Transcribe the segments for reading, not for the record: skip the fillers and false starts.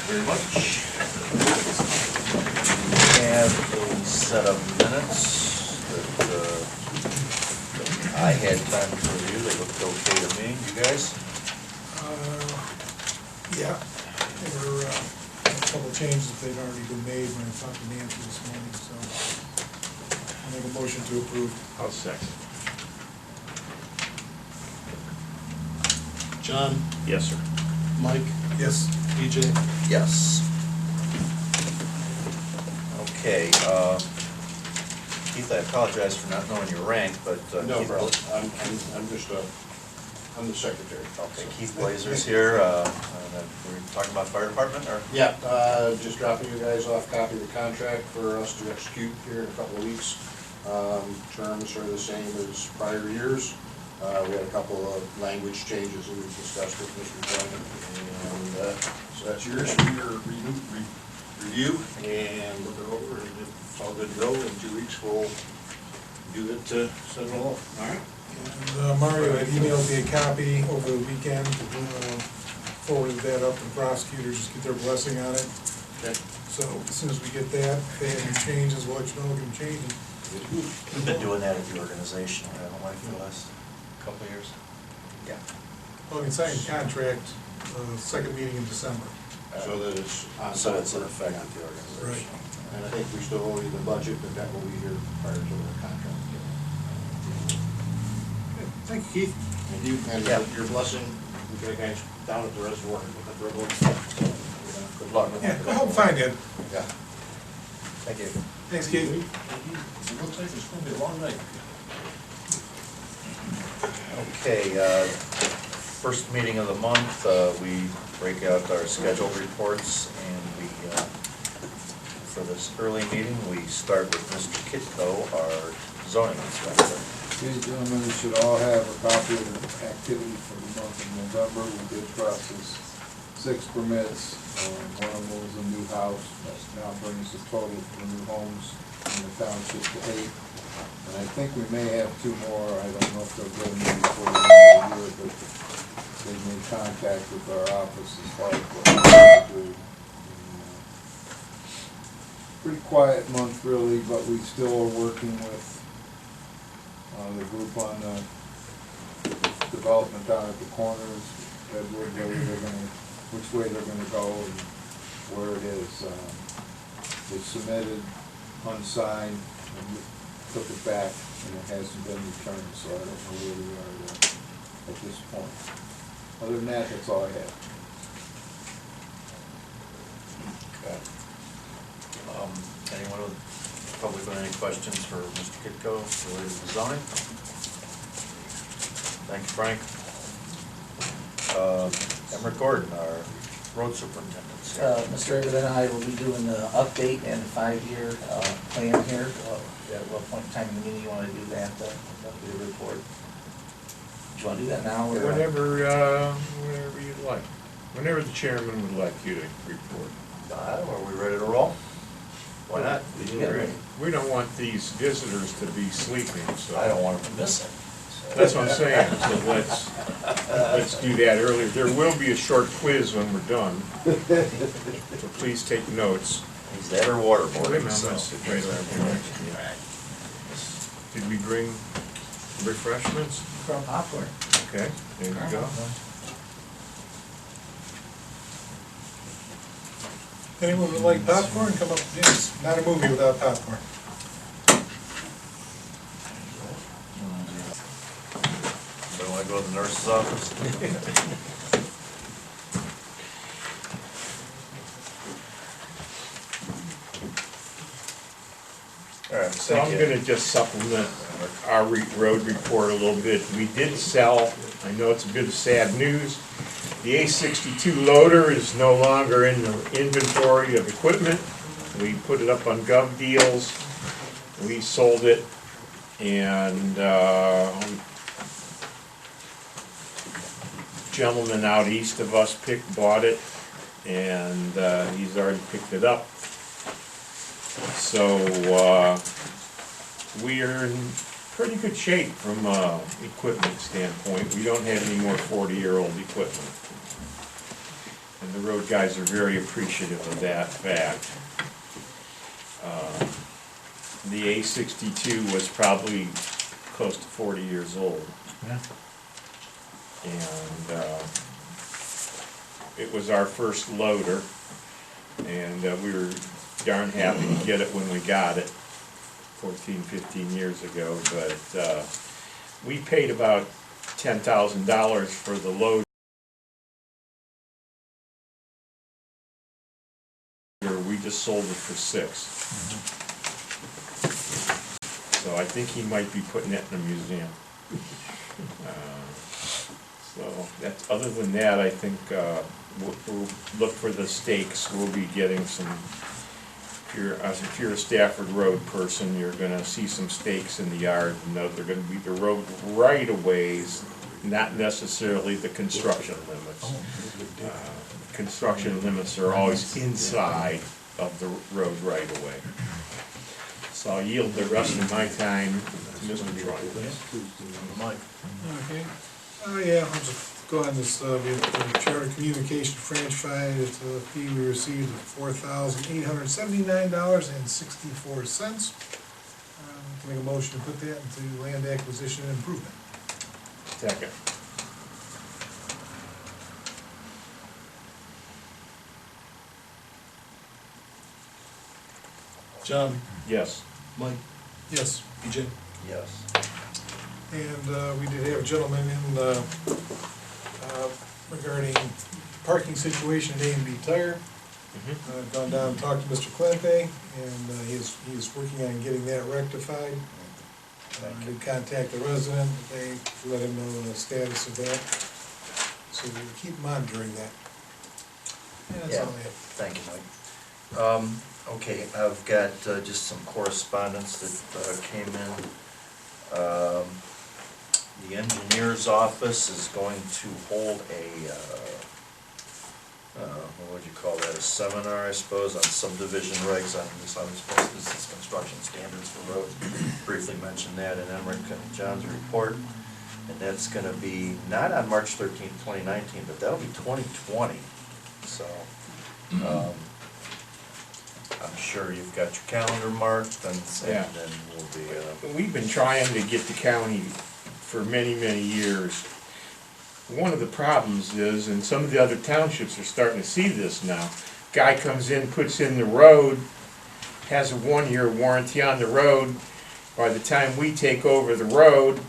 very much. And a set of minutes that I had time to review. They looked okay to me. You guys? Yeah, there were a couple of changes that they'd already been made when I talked to Nancy this morning, so I'll make a motion to approve. I'll second. John, Yes, sir. Mike, Yes. EJ. Yes. Okay, Keith, I apologize for not knowing your rank, but. No, Keith- bro, I'm just I'm the secretary. Okay, Keith Blazer's here. We're talking about fire department, or? Yeah, just dropping you guys off copy of the contract for us to execute here in a couple of weeks. Terms are the same as prior years. We had a couple of language changes that we discussed with Mr. Bryant, and so that's yours for your review and look it over, and if it's all good to go, in 2 weeks we'll do it to send it along. All right. And Mario had emailed me a copy over the weekend, forwarded that up to the prosecutor, just get their blessing on it. Okay. So as soon as we get that, if they have any changes, we'll let you know we can change them. We've been doing that at the organization, haven't we, for the last couple of years? Yeah. Well, we can sign a contract, second meeting in December. So that it's on. So it's in effect with the organization. And I think we still owe you the budget, but that will be here prior to the contract. Thank you, Keith. Thank you, and Yeah. your blessing, we got guys down at the reservoir with the drug. Good luck. Yeah, go help find it. Yeah. Thank you. Thanks, Keith. It looks like it's gonna be a long night. Okay, first meeting of the month, we break out our scheduled reports, and we, for this early meeting, we start with Mr. Kitco, our zoning inspector. These gentlemen, you should all have a copy of the activity for the month of November. We did process 6 permits. One of them was a new house. That now brings the total for new homes in the township to 8. And I think we may have 2 more. I don't know if they'll get them in before the end of the year, but they made contact with our office as far as what we have to do. Pretty quiet month, really, but we still are working with the group on the development down at the corners, Edward, which way they're gonna go and where it is. They submitted, unsigned, and we took it back, and it hasn't been returned, so I don't know where we are at this point. Other than that, that's all I have. Okay. Anyone with the public with any questions for Mr. Kitco related to zoning? Thank you, Frank. Emmerich Gordon, our road superintendent. Mr. Everett and I will be doing the update and the 5-year plan here. At what point in time in the meeting you want to do that? That'll be a report. Do you want to do that now? Or? Whenever you'd like. Whenever the chairman would like you to report. Are we ready to roll? Why not? We don't want these visitors to be sleeping, so. I don't want them to miss it. That's what I'm saying, so let's do that earlier. There will be a short quiz when we're done, so please take notes. Is that or waterboarding? I'm gonna sit right over here. Did we bring refreshments? From popcorn. Okay, there you go. Anyone would like popcorn, come up. It's not a movie without popcorn. Don't want to go to the nurse's office? All right, So I'm gonna just supplement our road report a little bit. We did sell, I know it's a bit of sad news, the A62 loader is no longer in the inventory of equipment. We put it up on Gov Deals, we sold it, and gentleman out east of us bought it, and he's already picked it up. So we are in pretty good shape from equipment standpoint. We don't have any more 40-year-old equipment. And the road guys are very appreciative of that fact. The A62 was probably close to 40 years old. Yeah. And it was our first loader, and we were darn happy to get it when we got it 14, 15 years ago, but we paid about $10,000 for the loader. We just sold it for $6,000. So I think he might be putting it in a museum. So that's, other than that, I think we'll look for the stakes. We'll be getting some, if you're a Stafford Road person, you're gonna see some stakes in the yard, and they're gonna be the road right-of-ways, not necessarily the construction limits. Construction limits are always inside of the road right-of-way. So I'll yield the rest of my time to Mr. Troy. Mike? Okay. Yeah, I'll just go on this, we have the Charter Communication franchise, it's a fee we received of $4,879.64. Make a motion to put that into land acquisition and improvement. Second. John, Yes. Mike, Yes. BJ. Yes. And we did have a gentleman in regarding parking situation at A&B Tire. Gone down and talked to Mr. Clente, and he is working on getting that rectified. He contact the resident, they let him know the status of that. So we'll keep monitoring that. And that's all I have. Thank you, Mike. Okay, I've got just some correspondence that came in. The engineer's office is going to hold a, what would you call that, a seminar, I suppose, on subdivision regs, on business construction standards for roads. Briefly mentioned that in Emmerich and John's report. And that's gonna be not on March 13th, 2019, but that'll be 2020. So, I'm sure you've got your calendar marked, and Yeah. then we'll be, We've been trying to get the county for many, many years. One of the problems is, and some of the other townships are starting to see this now, guy comes in, puts in the road, has a 1-year warranty on the road. By the time we take over the road,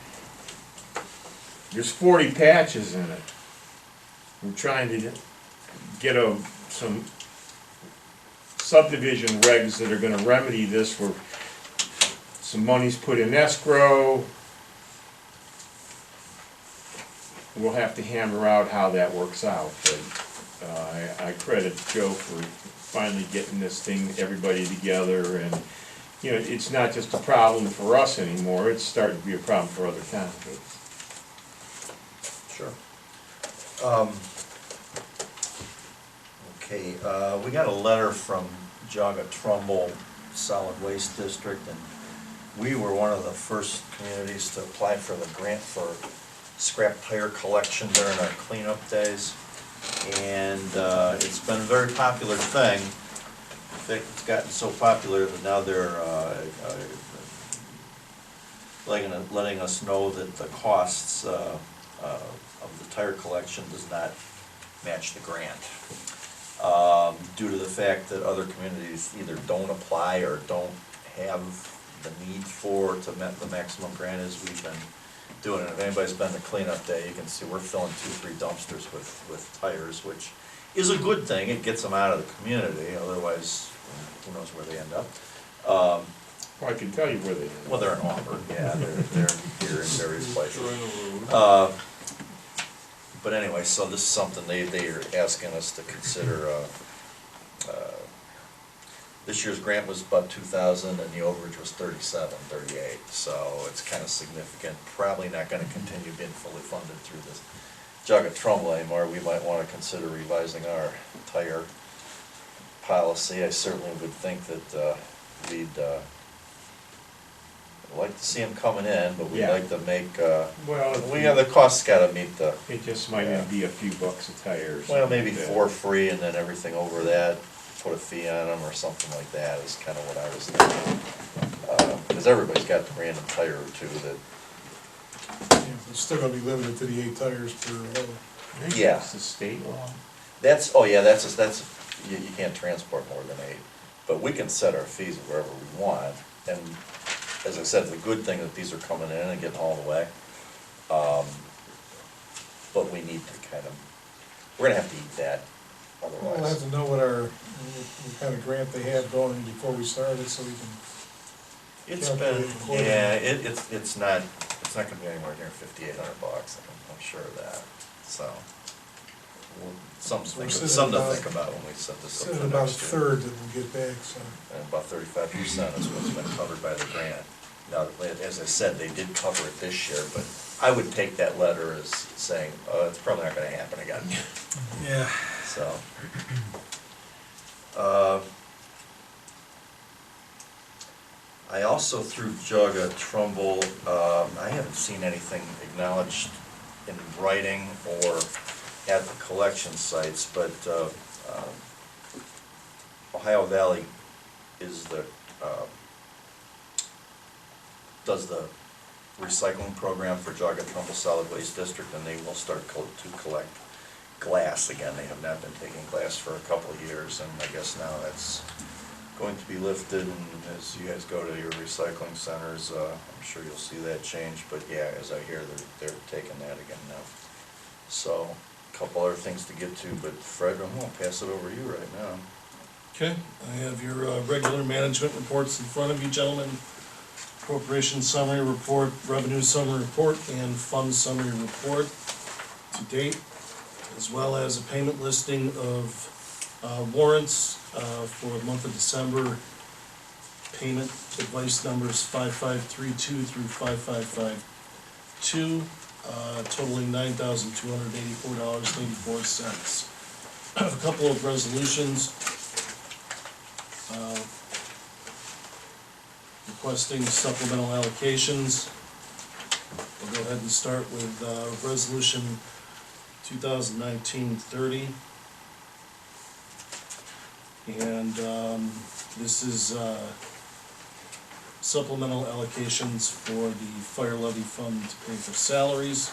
there's 40 patches in it. We're trying to get some subdivision regs that are gonna remedy this, where some money's put in escrow. We'll have to hammer out how that works out, but I credit Joe for finally getting this thing, everybody together, and, you know, it's not just a problem for us anymore, it's starting to be a problem for other townships. sure. Okay, we got a letter from Jaga Trumbull Solid Waste District, and we were one of the first communities to apply for the grant for scrap tire collection during our cleanup days. And it's been a very popular thing. In fact, it's gotten so popular that now they're letting us know that the costs of the tire collection does not match the grant. Due to the fact that other communities either don't apply or don't have the need to met the maximum grant is, we've been doing it. If anybody's been to cleanup day, you can see we're filling 2-3 dumpsters with tires, which is a good thing. It gets them out of the community, otherwise, who knows where they end up. Well, I can tell you where they are. Well, they're in Auburn, yeah, they're here in various places. But anyway, so this is something they are asking us to consider. This year's grant was about 2,000 and the overage was 38, so it's kind of significant. Probably not going to continue being fully funded through this Jaga Trumbull anymore. We might want to consider revising our tire policy. I certainly would think that we'd We'd like to see them coming in, but we'd Yeah. like to make, Well, we have, the costs gotta meet the, it just might Yeah. be a few bucks a tire or something. well, maybe like that. 4 free, and then everything over that, put a fee on them or something like that, is kinda what I was thinking. Cause everybody's got the random tire or two that, Yeah, It's still gonna be limited to the 8 tires per load. I think Yeah. that's the state law. that's, oh yeah, that's, you can't transport more than 8. But we can set our fees wherever we want, and as I said, the good thing that these are coming in and getting hauled away. But we need to kind of, we're gonna have to eat that, We'll have otherwise. to know what kind of grant they have going before we start it, so we can, It's calculate been, accordingly. yeah, it's not gonna be anywhere near $5,800, I'm sure of that, so. Something We're to sitting something to about- think about when we set this up sitting for about a next year. third that we'll get back, so. And about 35% is what's been covered by the grant. Now, as I said, they did cover it this year, but I would take that letter as saying, it's probably not gonna happen again, Yeah. so. I also through Jogga Trumbull, I haven't seen anything acknowledged in writing or at the collection sites, but Ohio Valley is does the recycling program for Jogga Trumbull Solid Waste District, and they will start to collect glass again. They have not been taking glass for a couple of years, and I guess now that's going to be lifted, and as you guys go to your recycling centers, I'm sure you'll see that change, but yeah, as I hear, they're taking that again now. So, a couple other things to get to, but Fred, I'm gonna pass it over to you right now. Okay, I have your regular management reports in front of you, gentlemen. Appropriation summary report, revenue summary report, and fund summary report to date, as well as a payment listing of warrants for the month of December. Payment advice numbers 5532 through 5552, totaling $9,284.84. A couple of resolutions requesting supplemental allocations. We'll go ahead and start with resolution 2019-30. And this is supplemental allocations for the fire levy fund to pay for salaries.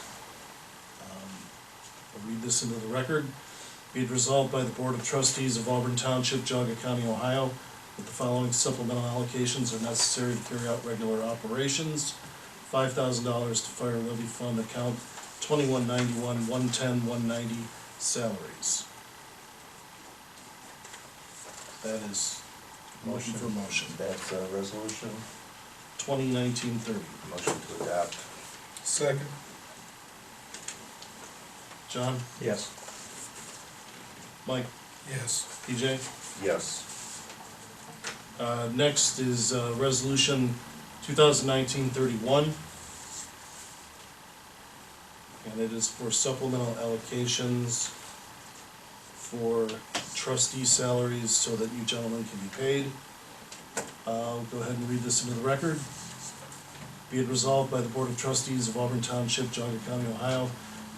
I'll read this into the record. Be it resolved by the Board of Trustees of Auburn Township, Jogga County, Ohio, that the following supplemental allocations are necessary to carry out regular operations. $5,000 to fire levy fund account 2191 110 190 salaries. That is motion for motion. That's resolution, 2019-30. motion to adopt. Second. John? Yes. Mike? Yes. PJ? Yes. Next is resolution 2019-31. And it is for supplemental allocations for trustee salaries so that you gentlemen can be paid. I'll go ahead and read this into the record. Be it resolved by the Board of Trustees of Auburn Township, Jogga County, Ohio,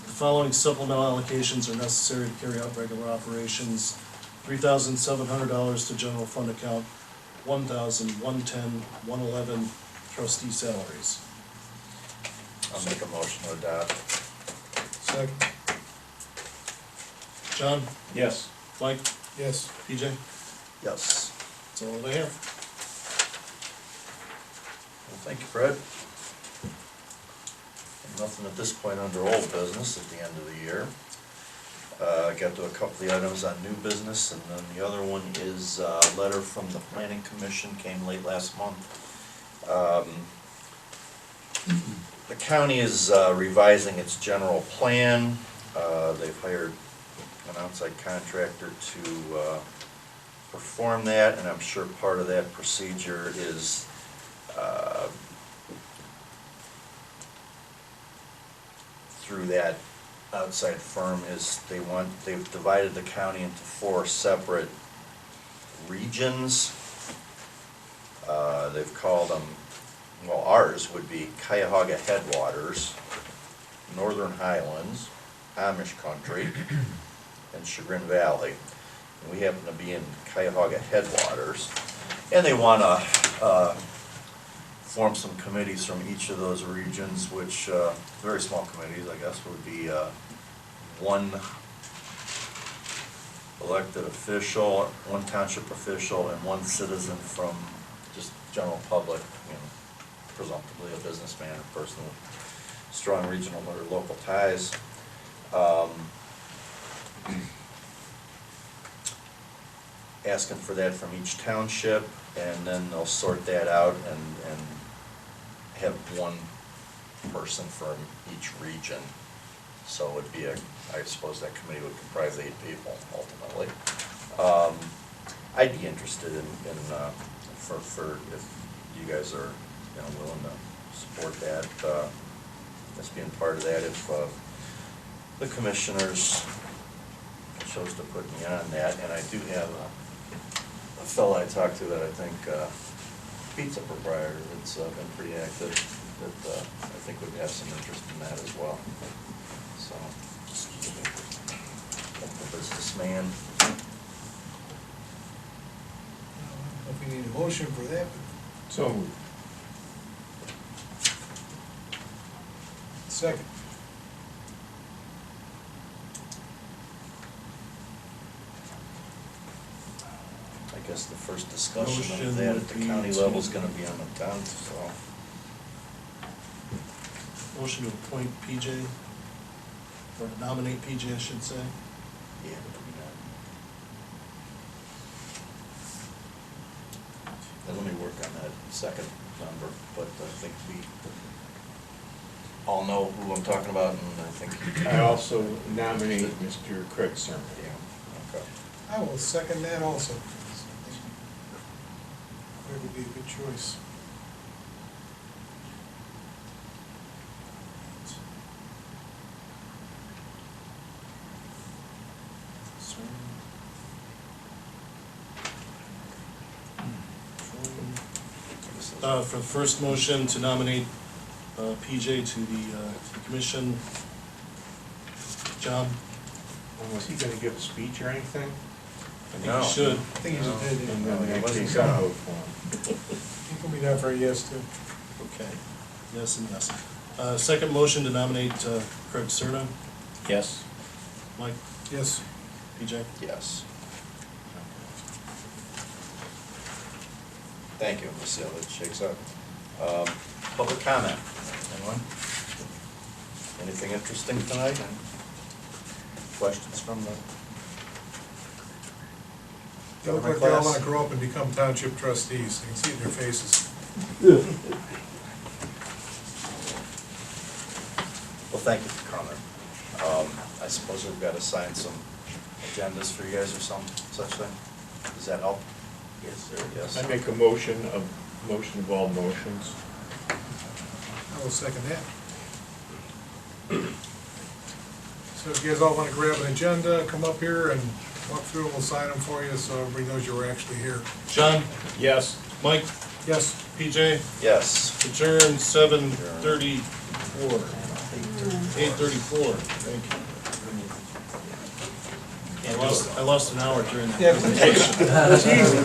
the following supplemental allocations are necessary to carry out regular operations. $3,700 to general fund account, $1,110, $111 trustee salaries. I'll make a motion to adopt. Second. John? Yes. Mike? Yes. PJ? Yes. That's all I have. Well, thank you, Fred. Nothing at this point under old business at the end of the year. Got to a couple of the items on new business, and then the other one is a letter from the Planning Commission, came late last month. The county is revising its general plan. They've hired an outside contractor to perform that, and I'm sure part of that procedure is through that outside firm is they've divided the county into 4 separate regions. They've called them well, ours would be Cuyahoga Headwaters, Northern Highlands, Amish Country, and Chagrin Valley. And we happen to be in Cuyahoga Headwaters. And they want to form some committees from each of those regions, which, very small committees, I guess, would be one elected official, one township official, and one citizen from just general public, you know, presumptively a businessman or person with strong regional or local ties. Asking for that from each township, and then they'll sort that out and have one person from each region. So it would be I suppose that committee would comprise 8 people ultimately. I'd be interested in for if you guys are, you know, willing to support that, as being part of that, if the commissioners chose to put me on that. And I do have a fellow I talked to that I think, pizza proprietor that's been pretty active, that I think would have some interest in that as well. So, local businessman. I don't know if we need a motion for that, but So moved. second. I guess the first discussion Motion of that at would the be county to- level is gonna be on the 10th, so. Motion to appoint PJ, or to nominate PJ, I should say. Yeah, between that. And let me work on that second number, but I think we all know who I'm talking about, and I think. I also nominate Mr. Craig Sermon. Yeah, okay. I will second that also. That would be a good choice. For the first motion to nominate PJ to the commission, John, Was he gonna give a speech or anything? I think No. you should. I think you just did, And yeah. then he I wasn't think I'll gonna. vote for him. You can be down for a yes too. Okay, yes and yes. Second motion to nominate Craig Serna, Yes. Mike, Yes. PJ. Yes. Thank you, let's see how that shakes out. Public comment, anyone? Anything interesting tonight? Questions from the They look like they all want to grow up and become township trustees. I can see it in their faces. Well, thank you for coming. I suppose we've got to sign some agendas for you guys or some such thing. Does that help? Yes, sir. Yes. I make a motion of all motions. I will second that. So if you guys all want to grab an agenda, come up here and walk through and we'll sign them for you so everybody knows you were actually here. John, Yes. Mike, Yes. PJ, Yes. adjourn 7:34. 8:34, thank you. I lost an hour during that Yeah, presentation. it's easy.